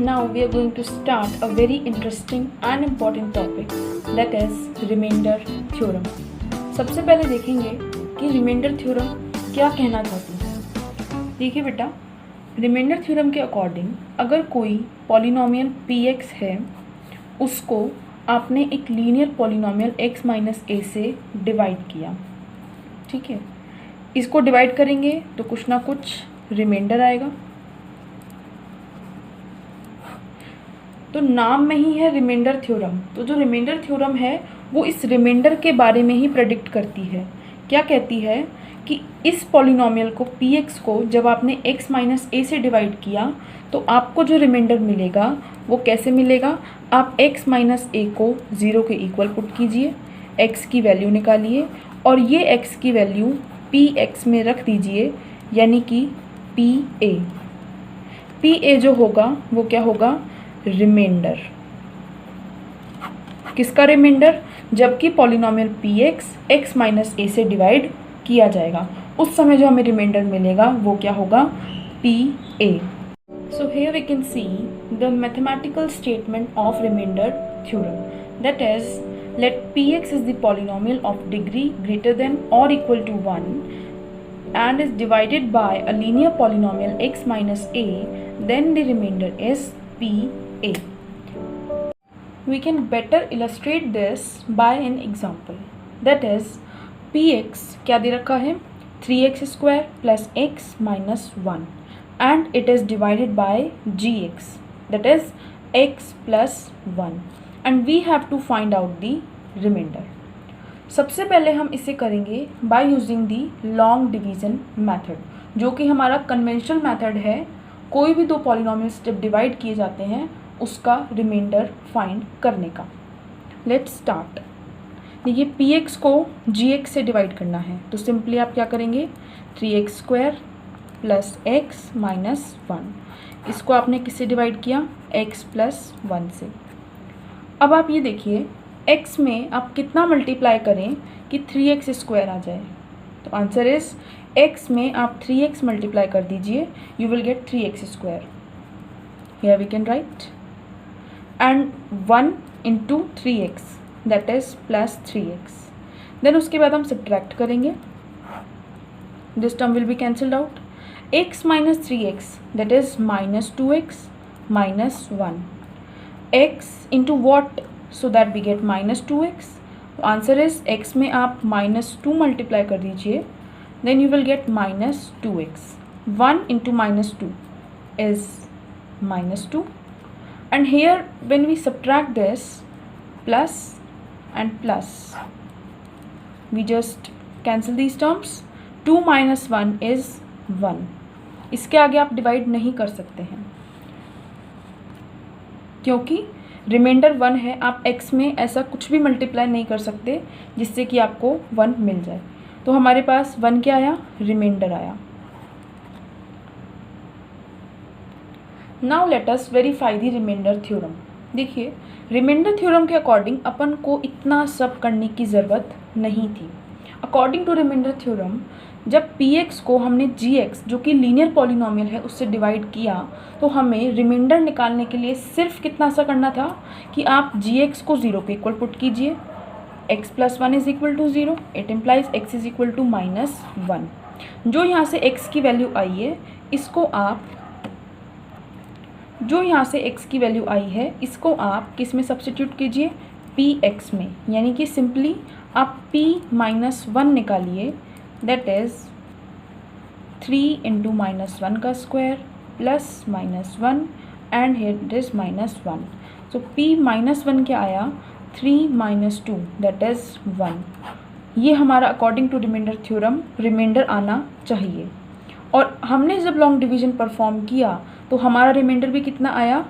Now we are going to start a very interesting and important topic, that is remainder theorem. सबसे पहले देखेंगे कि remainder theorem क्या कहना चाहती है। देखिए बेटा, रिमाइंडर थ्योरम के अकॉर्डिंग अगर कोई पॉलिनोमियल px है, उसको आपने एक linear polynomial x minus a से डिवाइड किया, ठीक है। इसको डिवाइड करेंगे तो कुछ ना कुछ रिमाइंडर आएगा। तो नाम में ही है रिमाइंडर थ्योरम, तो जो रिमाइंडर थ्योरम है वो इस रिमाइंडर के बारे में ही प्रेडिक्ट करती है। क्या कहती है कि इस पॉलिनोमियल को px को जब आपने x माइनस a से डिवाइड किया तो आपको जो रिमाइंडर मिलेगा वो कैसे मिलेगा। आप x माइनस a को 0 के इक्वल पुट कीजिए, x की वैल्यू निकालिए और ये x की वैल्यू px में रख दीजिए, यानी कि pa जो होगा वो क्या होगा, रिमाइंडर। किसका रिमाइंडर, जबकि polynomial px x minus a से डिवाइड किया जाएगा, उस समय जो हमें रिमाइंडर मिलेगा वो क्या होगा, pa। So here we can see the mathematical statement of remainder theorem, that is, let px is the polynomial of degree greater than or equal to 1 and is divided by a linear polynomial x minus a, then the remainder is pa. We can better illustrate this by an example, that is px क्या दे रखा है, 3x square plus x minus 1 and it is divided by gx, that is x plus 1 and we have to find out the remainder. सबसे पहले हम इसे करेंगे by using the long division method, जो कि हमारा कन्वेंशनल मेथड है। कोई भी दो पॉलिनोमियल्स जब डिवाइड किए जाते हैं उसका रिमाइंडर फाइंड करने का। Let's start. देखिए px को gx से डिवाइड करना है तो सिंपली आप क्या करेंगे, 3x square plus x minus 1, इसको आपने किससे डिवाइड किया, x प्लस 1 से। अब आप ये देखिए x में आप कितना मल्टीप्लाई करें कि 3x स्क्वायर आ जाए, तो आंसर इज x में आप 3x मल्टीप्लाई कर दीजिए, you will get 3x square. Here we can write and 1 into 3x that is plus 3x। Then उसके बाद हम सब्ट्रैक्ट करेंगे, this term will be cancelled out. x minus 3x that is minus 2x minus 1, x into what, so that we get minus 2x। Answer is x में आप minus 2 multiply कर दीजिए, then you will get minus 2x. 1 into minus 2 is minus 2 and here when we subtract this, plus and plus, we just cancel these terms. 2 minus 1 is 1. इसके आगे आप divide नहीं कर सकते हैं क्योंकि रिमाइंडर 1 है। आप x में ऐसा कुछ भी मल्टीप्लाई नहीं कर सकते जिससे कि आपको 1 मिल जाए, तो हमारे पास 1 क्या आया, रिमाइंडर आया। Now let us verify the remainder theorem. देखिए रिमाइंडर थ्योरम के अकॉर्डिंग अपन को इतना सब करने की ज़रूरत नहीं थी। अकॉर्डिंग टू रिमाइंडर थ्योरम जब px को हमने gx जो कि लीनियर पॉलिनोमियल है उससे डिवाइड किया तो हमें रिमाइंडर निकालने के लिए सिर्फ कितना सा करना था कि आप gx को 0 के इक्वल पुट कीजिए, x plus 1 is equal to 0, it implies x is equal to minus 1। जो यहाँ से x की वैल्यू आई है इसको आप, जो यहाँ से x की वैल्यू आई है इसको आप किस में सब्स्टिट्यूट कीजिए, px में, यानी कि सिंपली आप p माइनस 1 निकालिए, दैट इज 3 इंटू माइनस 1 का square plus minus 1 and here it is minus 1। So p minus 1 क्या आया, 3 माइनस 2 दैट इज 1। ये हमारा according to remainder theorem remainder आना चाहिए। और हमने जब लॉन्ग डिवीजन परफॉर्म किया तो हमारा रिमाइंडर भी कितना आया,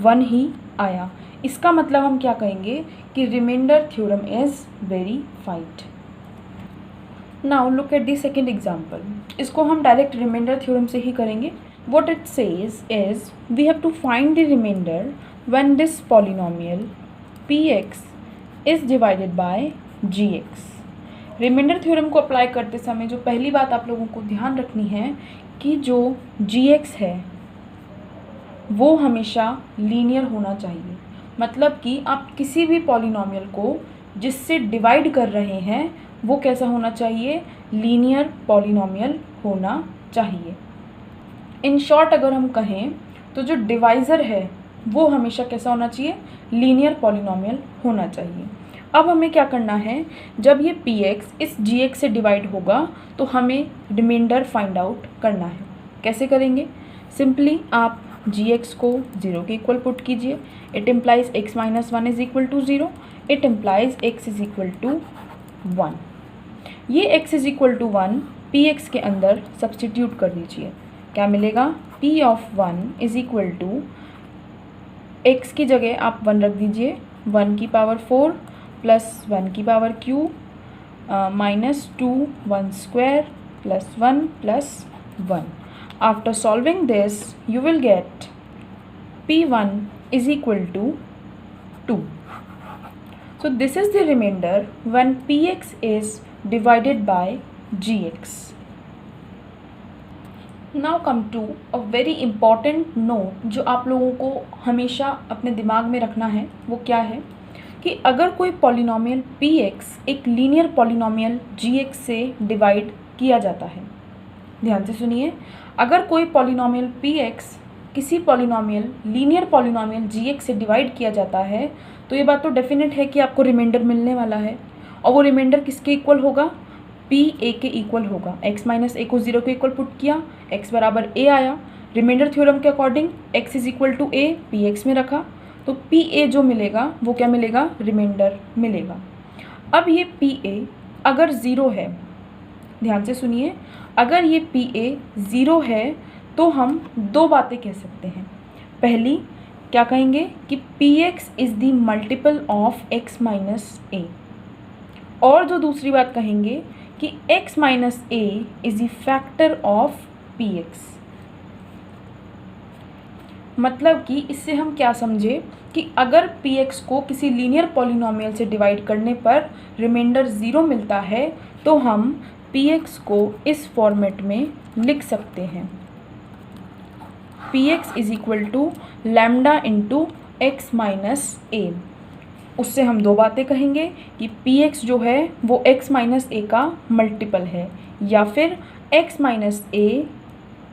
1 ही आया। इसका मतलब हम क्या कहेंगे कि remainder theorem is verified. Now look at the second example. इसको हम डायरेक्ट रिमाइंडर थ्योरम से ही करेंगे। What it says is we have to find the remainder when this polynomial px is divided by gx। Remainder theorem को apply करते समय जो पहली बात आप लोगों को ध्यान रखनी है कि जो gx है वो हमेशा लीनियर होना चाहिए। मतलब कि आप किसी भी पॉलिनॉमियल को जिससे डिवाइड कर रहे हैं वो कैसा होना चाहिए, लीनियर पॉलिनॉमियल होना चाहिए। इन शॉर्ट अगर हम कहें तो जो डिवाइज़र है वो हमेशा कैसा होना चाहिए, लीनियर पॉलिनॉमियल होना चाहिए। अब हमें क्या करना है, जब ये px इस gx से डिवाइड होगा तो हमें रिमाइंडर फाइंड आउट करना है। कैसे करेंगे, सिंपली आप gx को 0 के इक्वल पुट कीजिए। It implies x minus 1 is equal to 0, it implies x is equal to 1। ये x is equal to 1 px के अंदर सब्सटीट्यूट कर दीजिए। क्या मिलेगा, p of 1 is equal to x की जगह आप 1 रख दीजिए, 1 की पावर 4 प्लस 1 की power Q minus 2 1 square plus 1 plus 1। After solving this you will get p1 is equal to 2. So this is the remainder when px is divided by gx. Now come to a very important note जो आप लोगों को हमेशा अपने दिमाग में रखना है। वो क्या है कि अगर कोई पॉलिनॉमियल px एक लीनियर पॉलिनॉमियल gx से डिवाइड किया जाता है, ध्यान से सुनिए, अगर कोई पॉलिनॉमियल px किसी पॉलिनॉमियल लीनियर पॉलिनॉमियल gx से डिवाइड किया जाता है तो ये बात तो डेफिनेट है कि आपको रिमाइंडर मिलने वाला है। और वो रिमाइंडर किसके इक्वल होगा, p a के इक्वल होगा। x माइनस a को 0 के इक्वल पुट किया, x बराबर a आया। रिमाइंडर थ्योरम के according x is equal to a, px में रखा तो p a जो मिलेगा वो क्या मिलेगा, रिमाइंडर मिलेगा। अब ये p a अगर 0 है, ध्यान से सुनिए, अगर ये p a 0 है तो हम दो बातें कह सकते हैं। पहली क्या कहेंगे कि px is the multiple of x minus a, और जो दूसरी बात कहेंगे कि x minus a is the factor of px। मतलब कि इससे हम क्या समझे कि अगर px को किसी लीनियर पॉलिनॉमियल से डिवाइड करने पर रिमाइंडर 0 मिलता है तो हम px को इस फॉर्मेट में लिख सकते हैं, px is equal to lambda into x minus a. उससे हम दो बातें कहेंगे कि px जो है वो x माइनस ए का मल्टीपल है, या फिर x माइनस ए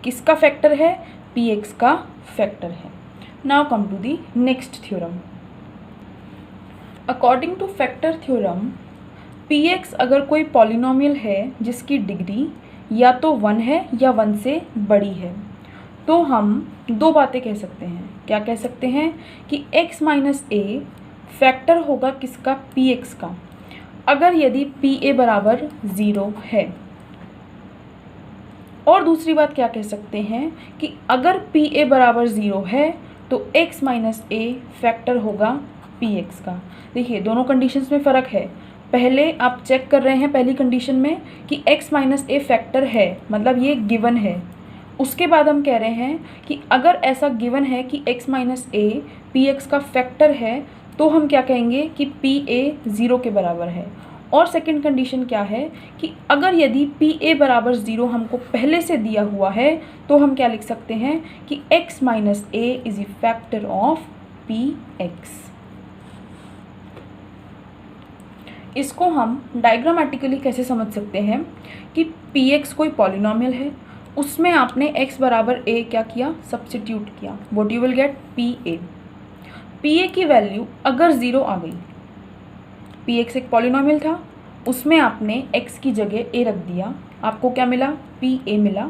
किसका फैक्टर है, px का फैक्टर है। Now come to the next theorem. According to factor theorem, px अगर कोई पॉलिनॉमियल है जिसकी डिग्री या तो 1 है या 1 से बड़ी है तो हम दो बातें कह सकते हैं। क्या कह सकते हैं कि x माइनस ए फैक्टर होगा किसका, px का, अगर यदि pa बराबर 0 है। और दूसरी बात क्या कह सकते हैं कि अगर pa बराबर 0 है तो x माइनस ए फैक्टर होगा px का। देखिए दोनों कंडीशंस में फ़र्क है। पहले आप चेक कर रहे हैं पहली कंडीशन में कि x माइनस ए फैक्टर है, मतलब ये गिवन है। उसके बाद हम कह रहे हैं कि अगर ऐसा गिवन है कि x माइनस ए px का फैक्टर है तो हम क्या कहेंगे कि pa 0 के बराबर है। और सेकंड कंडीशन क्या है कि अगर यदि pa बराबर 0 हमको पहले से दिया हुआ है तो हम क्या लिख सकते हैं कि x minus A is a factor of px। इसको हम डायग्रामेटिकली कैसे समझ सकते हैं कि px कोई पॉलिनॉमियल है, उसमें आपने x बराबर a क्या किया, सब्स्टिट्यूट किया, what you will gate pa। pa की वैल्यू अगर 0 आ गई, px एक पॉलिनॉमियल था, उसमें आपने x की जगह a रख दिया, आपको क्या मिला, pa मिला।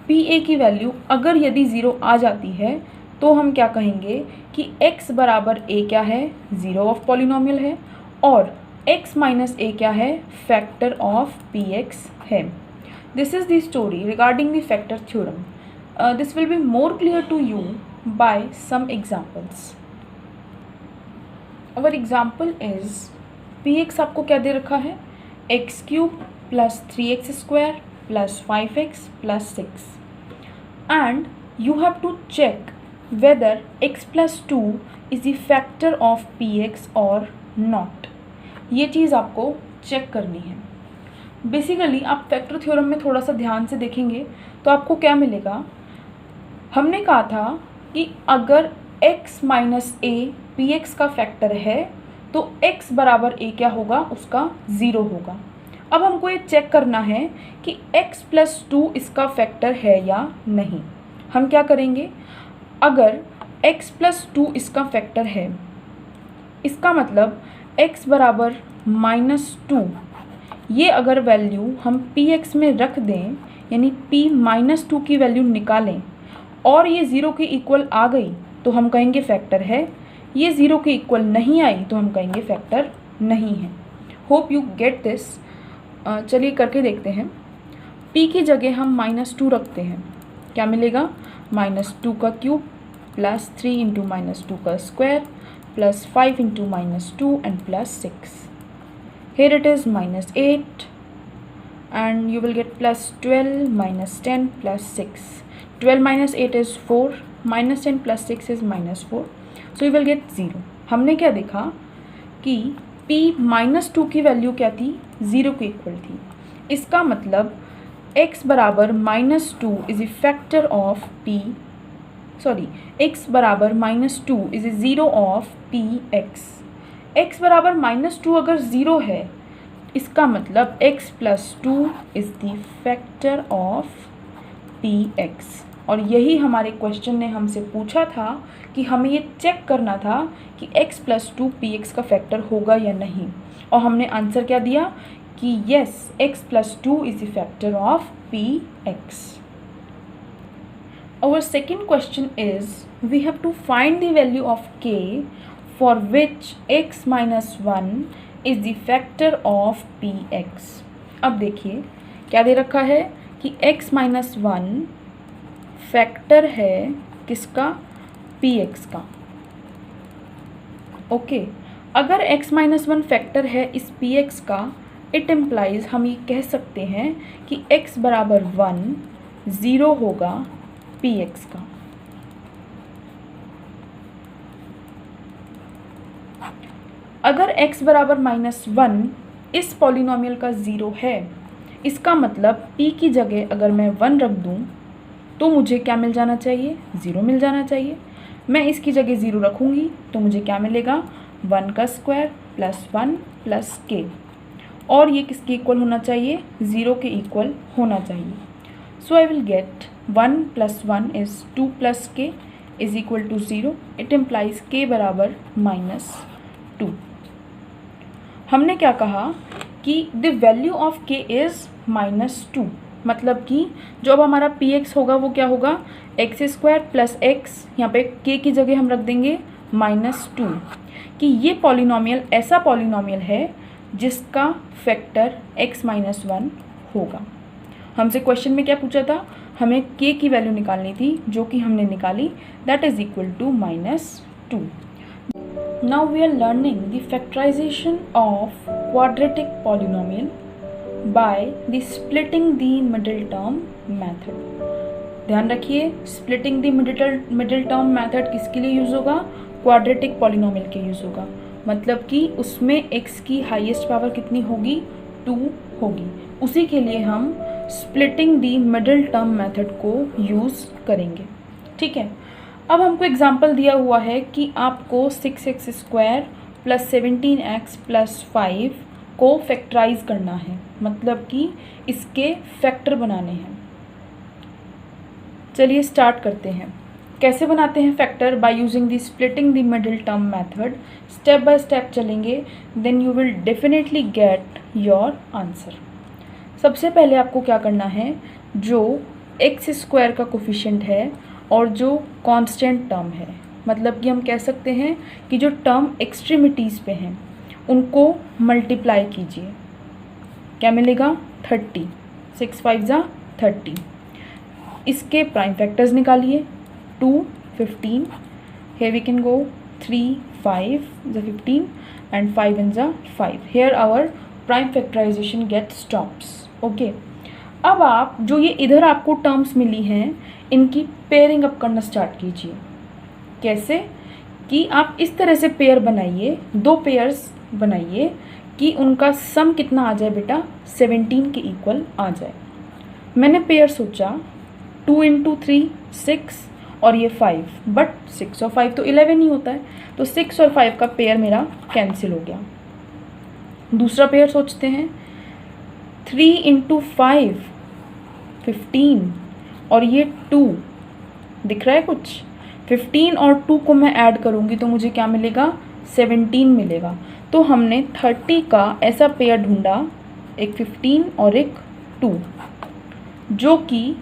pa की वैल्यू अगर यदि 0 आ जाती है तो हम क्या कहेंगे कि x बराबर a क्या है, 0 ऑफ पॉलिनॉमियल है, और x माइनस a क्या है, फैक्टर ऑफ px है। This is the story regarding the factor theorem. This will be more clear to you by some examples. Our example is px आपको क्या दे रखा है, x cube plus 3x square plus 5x plus 6, and you have to check whether x plus 2 is the factor of px और not. ये चीज़ आपको check करनी है। बेसिकली आप फैक्टर थ्योरम में थोड़ा सा ध्यान से देखेंगे तो आपको क्या मिलेगा, हमने कहा था कि अगर x minus A P x का फैक्टर है तो x बराबर a क्या होगा, उसका 0 होगा। अब हमको ये चेक करना है कि x प्लस 2 इसका फैक्टर है या नहीं। हम क्या करेंगे, अगर x प्लस 2 इसका फैक्टर है, इसका मतलब x बराबर -2, ये अगर वैल्यू हम px में रख दें, यानी p -2 की वैल्यू निकालें और ये 0 के इक्वल आ गई तो हम कहेंगे फैक्टर है, ये 0 के इक्वल नहीं आई तो हम कहेंगे फैक्टर नहीं है। Hope you get this. चलिए करके देखते हैं। p की जगह हम -2 रखते हैं, क्या मिलेगा, -2 का क्यूब प्लस 3 इंटू -2 का square plus 5 into -2 and plus 6। Here it is -8 and you will get plus 12 minus 10 plus 6. 12 minus 8 is 4, minus 10 plus 6 is -4. So you will get 0. हमने क्या देखा कि p -2 की वैल्यू क्या थी, 0 के इक्वल थी। इसका मतलब x बराबर -2 is a factor of p, sorry x बराबर -2 is a 0 of px। x बराबर -2 अगर 0 है, इसका मतलब x plus 2 is the factor of px। और यही हमारे क्वेश्चन ने हमसे पूछा था कि हमें ये चेक करना था कि x प्लस 2 px का फैक्टर होगा या नहीं, और हमने आंसर क्या दिया कि yes, x plus 2 is the factor of px। Our second question is we have to find the value of k for which x minus 1 is the factor of px। अब देखिए क्या दे रखा है कि x माइनस 1 फैक्टर है किसका, px का। ओके, अगर x माइनस 1 फैक्टर है इस px का, इट इम्प्लाइज हम ये कह सकते हैं कि x बराबर 1 0 होगा px का। अगर x बराबर -1 इस पॉलिनोमियल का 0 है, इसका मतलब p की जगह अगर मैं 1 रख दूं तो मुझे क्या मिल जाना चाहिए, 0 मिल जाना चाहिए। मैं इसकी जगह 0 रखूंगी तो मुझे क्या मिलेगा, 1 का स्क्वायर प्लस 1 प्लस k, और ये किसके इक्वल होना चाहिए, 0 के इक्वल होना चाहिए। So I will get 1 plus 1 is 2 plus k is equal to 0। It implies k बराबर -2। हमने क्या कहा कि the value of k is -2, मतलब कि जो अब हमारा px होगा वो क्या होगा, एक्स स्क्वायर प्लस एक्स, यहाँ पे k की जगह हम रख देंगे -2, कि ये पॉलिनोमियल ऐसा पॉलिनोमियल है जिसका फैक्टर x माइनस 1 होगा। हमसे क्वेश्चन में क्या पूछा था, हमें k की वैल्यू निकालनी थी, जो कि हमने निकाली, that is equal to -2। Now we are learning the factorization of quadratic polynomial by the splitting the middle term method। ध्यान रखिए, splitting the middle term method किसके लिए यूज़ होगा, quadratic polynomial के यूज़ होगा। मतलब कि उसमें x की हाईएस्ट पावर कितनी होगी, 2 होगी। उसी के लिए हम splitting the middle term method को यूज़ करेंगे। ठीक है, अब हमको एग्जाम्पल दिया हुआ है कि आपको 6x square plus 17x plus 5 को फैक्टराइज करना है, मतलब कि इसके फैक्टर बनाने हैं। चलिए स्टार्ट करते हैं। कैसे बनाते हैं factor, by using the splitting the middle term method. Step by step चलेंगे, then you will definitely get your answer. सबसे पहले आपको क्या करना है, जो एक्स स्क्वायर का कोफिशिएंट है और जो कांस्टेंट टर्म है, मतलब कि हम कह सकते हैं कि जो टर्म एक्सट्रीमिटीज़ पे हैं उनको मल्टीप्लाई कीजिए। क्या मिलेगा, 30, 6 5 जा 30। इसके प्राइम फैक्टर्स निकालिए, 2 15, here we can go 3 5 the 15 and 5 in the 5। here our prime factorization get stops। Okay, अब आप जो ये इधर आपको टर्म्स मिली हैं इनकी पेयरिंग अप करना स्टार्ट कीजिए। कैसे कि आप इस तरह से पेयर बनाइए, 2 पेयर्स बनाइए कि उनका सम कितना आ जाए बेटा, 17 के इक्वल आ जाए। मैंने पेयर सोचा 2 × 3 6 और ये 5, बट 6 और 5 तो 11 ही होता है, तो 6 और 5 का पेयर मेरा कैंसिल हो गया। दूसरा पेयर सोचते हैं, 3 इंटू 5 15 और ये 2, दिख रहा है कुछ? 15 और 2 को मैं ऐड करूँगी तो मुझे क्या मिलेगा? 17 मिलेगा। तो हमने 30 का ऐसा पेयर ढूंढा, एक 15 और एक 2, जो कि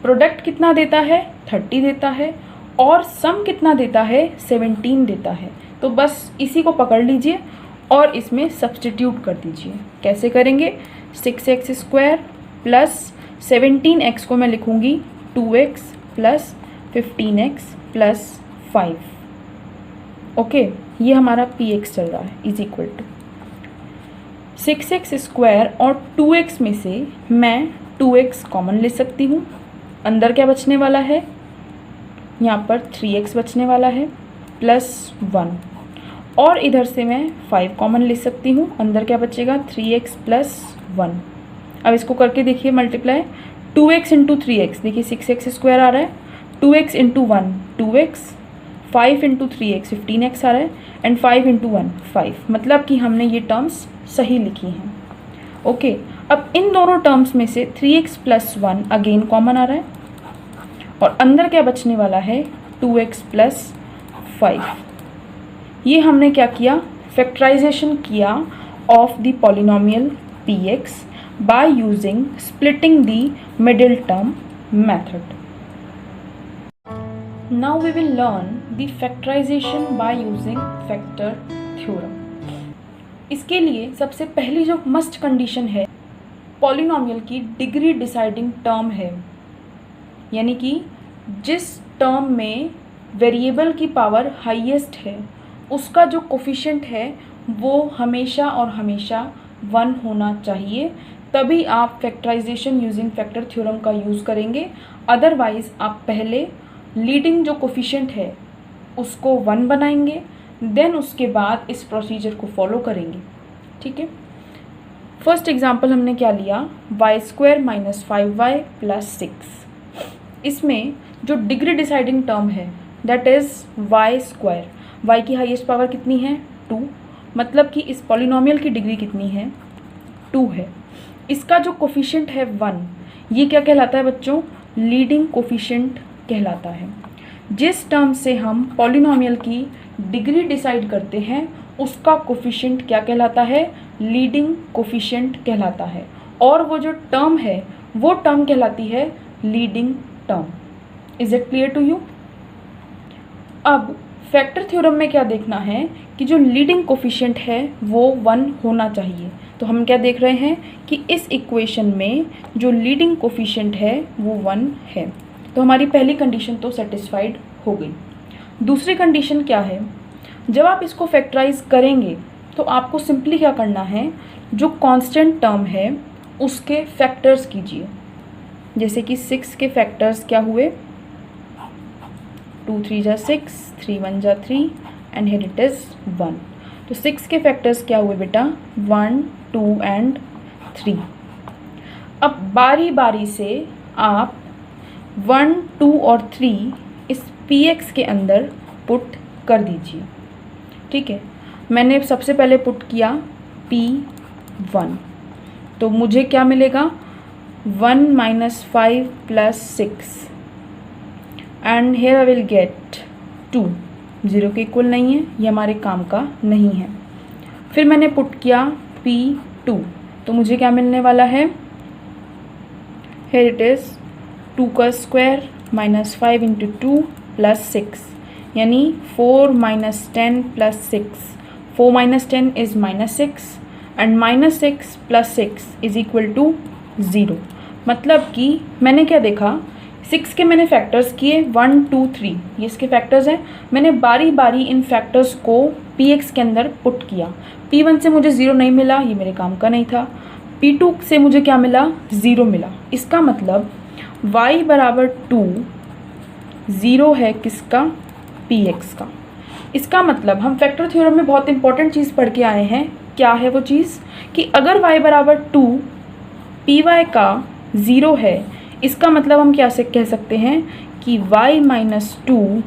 प्रोडक्ट कितना देता है? 30 देता है, और सम कितना देता है? 17 देता है। तो बस इसी को पकड़ लीजिए और इसमें सब्सटीट्यूट कर दीजिए। कैसे करेंगे? 6x² प्लस 17x को मैं लिखूँगी 2x plus 15x plus 5। Okay, ये हमारा px चल रहा है, इज इक्वल टू 6x² और 2x में से मैं 2x कॉमन ले सकती हूँ। अंदर क्या बचने वाला है? यहाँ पर 3x बचने वाला है प्लस 1, और इधर से मैं 5 कॉमन ले सकती हूँ। अंदर क्या बचेगा? 3x plus 1। अब इसको करके देखिए मल्टीप्लाई, 2x इंटू 3x, देखिए 6x² आ रहा है, 2x into 1 2x, 5 into 3x 15x आ रहा है, एंड 5 इंटू 1 5, मतलब कि हमने ये टर्म्स सही लिखी हैं। ओके, अब इन दोनों टर्म्स में से 3x प्लस 1 अगेन कॉमन आ रहा है, और अंदर क्या बचने वाला है? 2x plus 5। ये हमने क्या किया? फैक्टराइजेशन किया of the polynomial px by using splitting the middle term method. Now we will learn the factorisation by using factor theorem. इसके लिए सबसे पहली जो मस्ट कंडीशन है, पॉलिनोमियल की डिग्री डिसाइडिंग टर्म है, यानी कि जिस टर्म में वेरिएबल की पावर हाईएस्ट है उसका जो कोफिशिएंट है वो हमेशा और हमेशा 1 होना चाहिए, तभी आप फैक्टराइजेशन यूजिंग फैक्टर थ्योरम का यूज़ करेंगे। अदरवाइज आप पहले लीडिंग जो कोफिशिएंट है उसको 1 बनाएंगे, देन उसके बाद इस प्रोसीजर को फॉलो करेंगे। ठीक है, फर्स्ट एग्जांपल हमने क्या लिया? y² minus 5y plus 6। इसमें जो डिग्री डिसाइडिंग टर्म है दैट इज़ y²। y की हाईएस्ट पावर कितनी है? 2, मतलब कि इस पॉलिनोमियल की डिग्री कितनी है? 2 है। इसका जो कोफिशिएंट है 1, ये क्या कहलाता है बच्चों? लीडिंग कोफिशिएंट कहलाता है। जिस टर्म से हम पॉलिनोमियल की डिग्री डिसाइड करते हैं उसका कोफिशिएंट क्या कहलाता है? लीडिंग कोफिशिएंट कहलाता है, और वो जो टर्म है वो टर्म कहलाती है leading term. Is it clear to you? अब फैक्टर थ्योरम में क्या देखना है कि जो लीडिंग कोफिशिएंट है वो 1 होना चाहिए। तो हम क्या देख रहे हैं कि इस इक्वेशन में जो लीडिंग कोफिशिएंट है वो 1 है। तो हमारी पहली कंडीशन तो सेटिस्फाइड हो गई। दूसरी कंडीशन क्या है? जब आप इसको फैक्टराइज करेंगे तो आपको सिंपली क्या करना है, जो कांस्टेंट टर्म है उसके फैक्टर्स कीजिए। जैसे कि 6 के फैक्टर्स क्या हुए? 2 3 जा 6, 3 1 जा 3, एंड हियर इट इज़ 1। तो 6 के फैक्टर्स क्या हुए बेटा? 1 2 एंड 3। अब बारी बारी से आप 1 2 और 3 इस px के अंदर पुट कर दीजिए। ठीक है, मैंने सबसे पहले पुट किया p1, तो मुझे क्या मिलेगा? 1 minus 5 plus 6, and here I will gate 2। 0 के इक्वल नहीं है, ये हमारे काम का नहीं है। फिर मैंने पुट किया p2, तो मुझे क्या मिलने वाला है? हेयर इट इज़ 2 का स्क्वायर माइनस 5 इंटू 2 प्लस 6, यानी 4 minus 10 plus 6। 4 minus 10 is minus 6, and minus 6 plus 6 is equal to 0। मतलब कि मैंने क्या देखा? 6 के मैंने फैक्टर्स किए 1 2 3, ये इसके फैक्टर्स हैं। मैंने बारी बारी इन फैक्टर्स को px के अंदर पुट किया। p1 से मुझे 0 नहीं मिला, ये मेरे काम का नहीं था। p2 से मुझे क्या मिला? 0 मिला। इसका मतलब y बराबर 2 0 है किसका? px का। इसका मतलब हम फैक्टर थ्योरम में बहुत इंपॉर्टेंट चीज़ पढ़ के आए हैं। क्या है वो चीज़? कि अगर y बराबर 2 py का 0 है, इसका मतलब हम क्या से कह सकते हैं कि y minus 2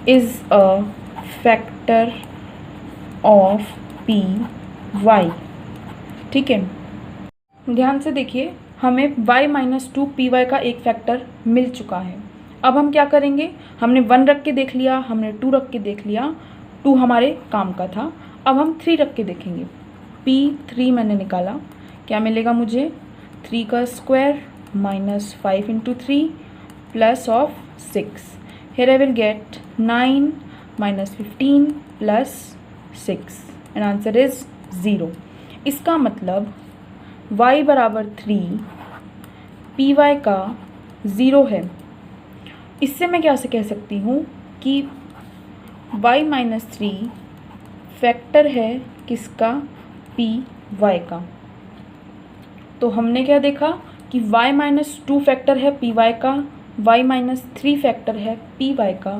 is a factor of p y. ठीक है, ध्यान से देखिए, हमें y माइनस 2 पी वाई का एक फैक्टर मिल चुका है। अब हम क्या करेंगे, हमने 1 रख के देख लिया, हमने 2 रख के देख लिया, 2 हमारे काम का था। अब हम 3 रख के देखेंगे। P3 मैंने निकाला, क्या मिलेगा मुझे, 3 का square minus 5 into 3 plus of 6। Here I will gate 9 minus 15 plus 6 and answer is 0। इसका मतलब y बराबर 3 पी वाई का 0 है। इससे मैं क्या से कह सकती हूँ कि y माइनस 3 फैक्टर है किसका, पी वाई का। तो हमने क्या देखा कि y माइनस 2 फैक्टर है पी वाई का, y माइनस 3 फैक्टर है पी वाई का।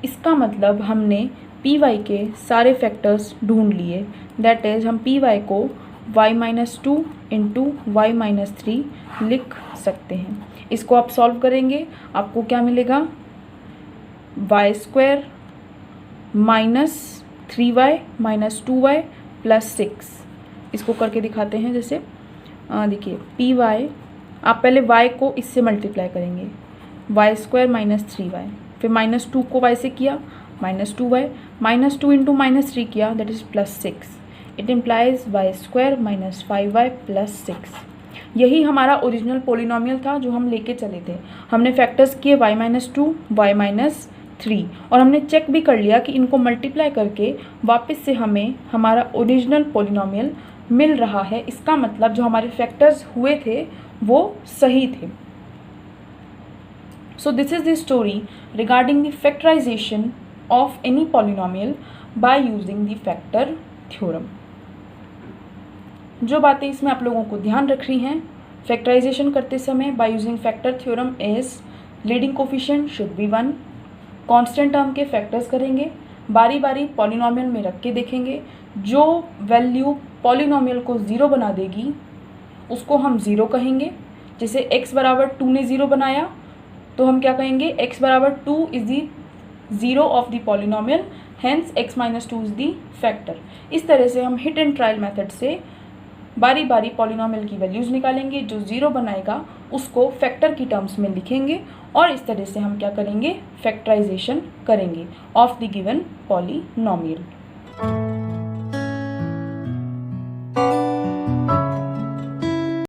इसका मतलब हमने पी वाई के सारे फैक्टर्स ढूंढ लिए। दैट इज़ हम पी वाई को y minus 2 into y minus 3 लिख सकते हैं। इसको आप सॉल्व करेंगे, आपको क्या मिलेगा, y square minus 3y minus 2y plus 6। इसको करके दिखाते हैं। जैसे देखिए पी वाई, आप पहले y को इससे मल्टीप्लाई करेंगे, वाई स्क्वायर माइनस 3y, फिर माइनस 2 को y से किया minus 2y, minus 2 into minus 3 किया, that is plus 6। It implies y square minus 5y plus 6। यही हमारा ओरिजिनल पोलिनोमियल था जो हम लेके चले थे। हमने फैक्टर्स किए y माइनस 2 वाई माइनस 3 और हमने चेक भी कर लिया कि इनको मल्टीप्लाई करके वापस से हमें हमारा ओरिजिनल पोलिनोमियल मिल रहा है। इसका मतलब जो हमारे फैक्टर्स हुए थे वो सही थे। So this is the story regarding the factorisation of any polynomial by using the factor theorem. जो बातें इसमें आप लोगों को ध्यान रख रही हैं फैक्टराइजेशन करते समय bye using factor theorem is leading coefficient should be 1, constant term के फैक्टर्स करेंगे, बारी बारी पॉलिनोमियल में रख के देखेंगे, जो वैल्यू पॉलिनोमियल को 0 बना देगी उसको हम 0 कहेंगे। जैसे x बराबर 2 ने 0 बनाया तो हम क्या कहेंगे, x बराबर 2 is the 0 of the polynomial, hence x minus 2 is the factor. इस तरह से हम हिट एंड ट्रायल मेथड से बारी बारी पॉलिनोमियल की वैल्यूज़ निकालेंगे, जो 0 बनाएगा उसको फैक्टर की टर्म्स में लिखेंगे और इस तरह से हम क्या करेंगे, फैक्टराइजेशन करेंगे ऑफ द गिवन पॉलिनोमियल।